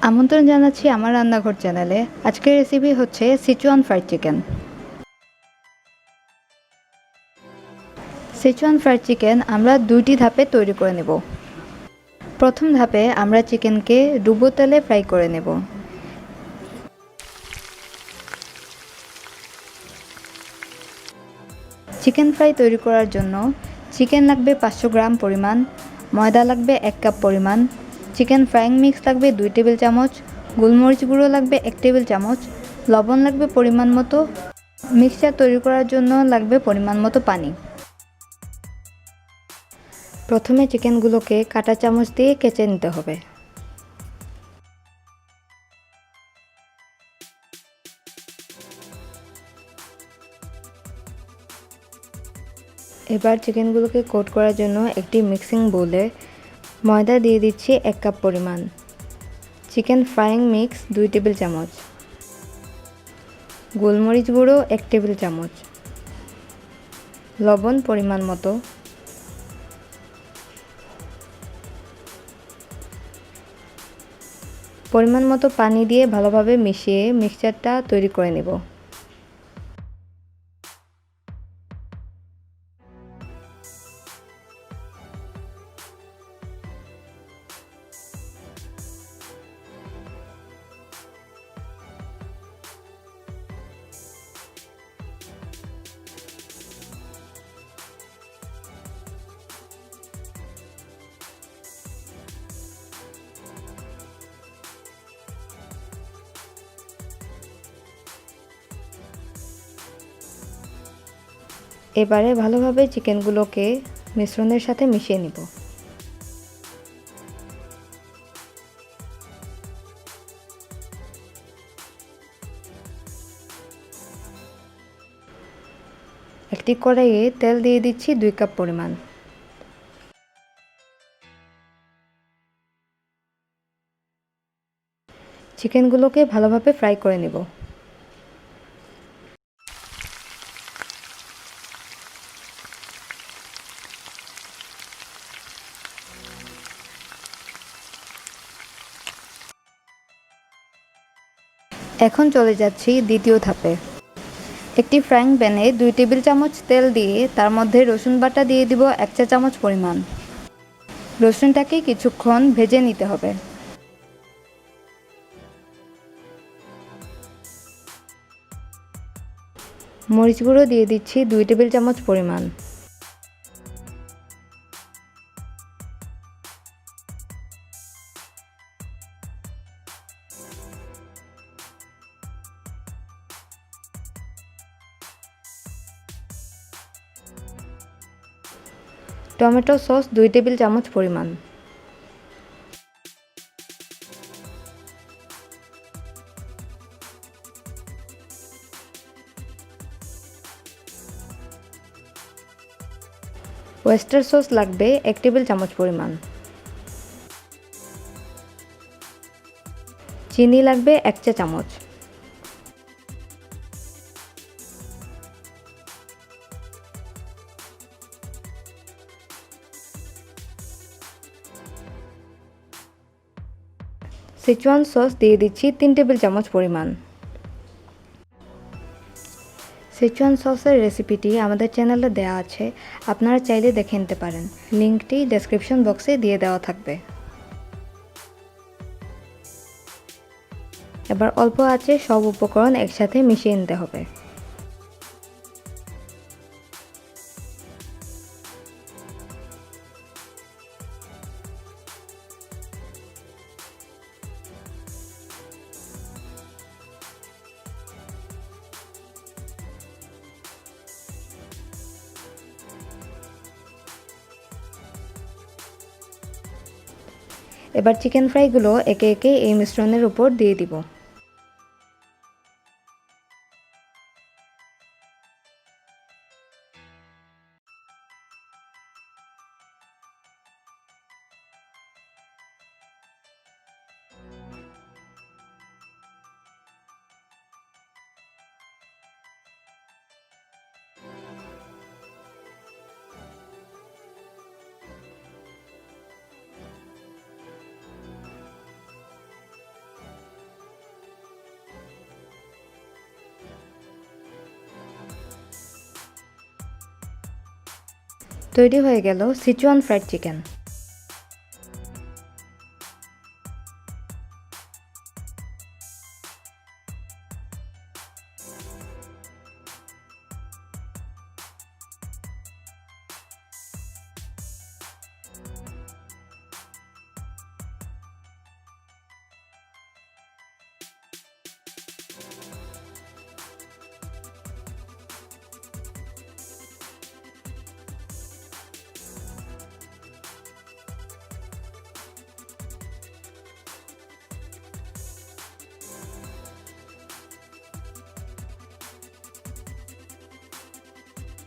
আমন্ত্রণ জানাচ্ছি আমার রান্নাঘর চ্যানেলে। আজকের রেসিপি হচ্ছে Sichuan fried chicken. Sichuan fried chicken আমরা দুইটি ধাপে তৈরি করে নেব। প্রথম ধাপে আমরা চিকেনকে ডুবো তেলে ফ্রাই করে নেব। চিকেন ফ্রাই তৈরি করার জন্য চিকেন লাগবে 500 গ্রাম পরিমাণ, ময়দা লাগবে 1 কাপ পরিমাণ, চিকেন ফ্রাইং মিক্স লাগবে 2 টেবিল চামচ, গোলমরিচ গুঁড়ো লাগবে 1 টেবিল চামচ, লবণ লাগবে পরিমাণ মতো, মিক্সচার তৈরি করার জন্য লাগবে পরিমাণ মতো পানি। প্রথমে চিকেনগুলোকে কাঁটা চামচ দিয়ে কেচে নিতে হবে। এবার চিকেনগুলোকে কোট করার জন্য একটি মিক্সিং বোলে ময়দা দিয়ে দিচ্ছি 1 কাপ পরিমাণ, চিকেন ফ্রাইং মিক্স 2 টেবিল চামচ, গোলমরিচ গুঁড়ো 1 টেবিল চামচ, লবণ পরিমাণ মতো, পরিমাণ মতো পানি দিয়ে ভালোভাবে মিশিয়ে মিক্সচারটা তৈরি করে নেব। এবারে ভালোভাবে চিকেনগুলোকে মিশ্রণের সাথে মিশিয়ে নিব। একটি কড়াইয়ে তেল দিয়ে দিচ্ছি 2 কাপ পরিমাণ। চিকেনগুলোকে ভালোভাবে ফ্রাই করে নেব। এখন চলে যাচ্ছি দ্বিতীয় ধাপে। একটি ফ্রাইং প্যানে 2 টেবিল চামচ তেল দিয়ে তার মধ্যে রসুন বাটা দিয়ে দিব 1 চা চামচ পরিমাণ। রসুনটাকে কিছুক্ষণ ভেজে নিতে হবে। মরিচ গুঁড়ো দিয়ে দিচ্ছি 2 টেবিল চামচ পরিমাণ। টমেটো সস 2 টেবিল চামচ পরিমাণ। ওয়েস্টার সস লাগবে 1 টেবিল চামচ পরিমাণ। চিনি লাগবে 1 চা চামচ। সেচুয়ান সস দিয়ে দিচ্ছি 3 টেবিল চামচ পরিমাণ। সেচুয়ান সসের রেসিপিটি আমাদের চ্যানেলে দেওয়া আছে, আপনারা চাইলে দেখে নিতে পারেন। লিঙ্কটি ডেসক্রিপশন বক্সে দিয়ে দেওয়া থাকবে। এবার অল্প আঁচে সব উপকরণ একসাথে মিশিয়ে নিতে হবে। এবার চিকেন ফ্রাইগুলো একে একে এই মিশ্রণের উপর দিয়ে দিব। তৈরি হয়ে গেল সিচুয়ান ফ্রাইড চিকেন।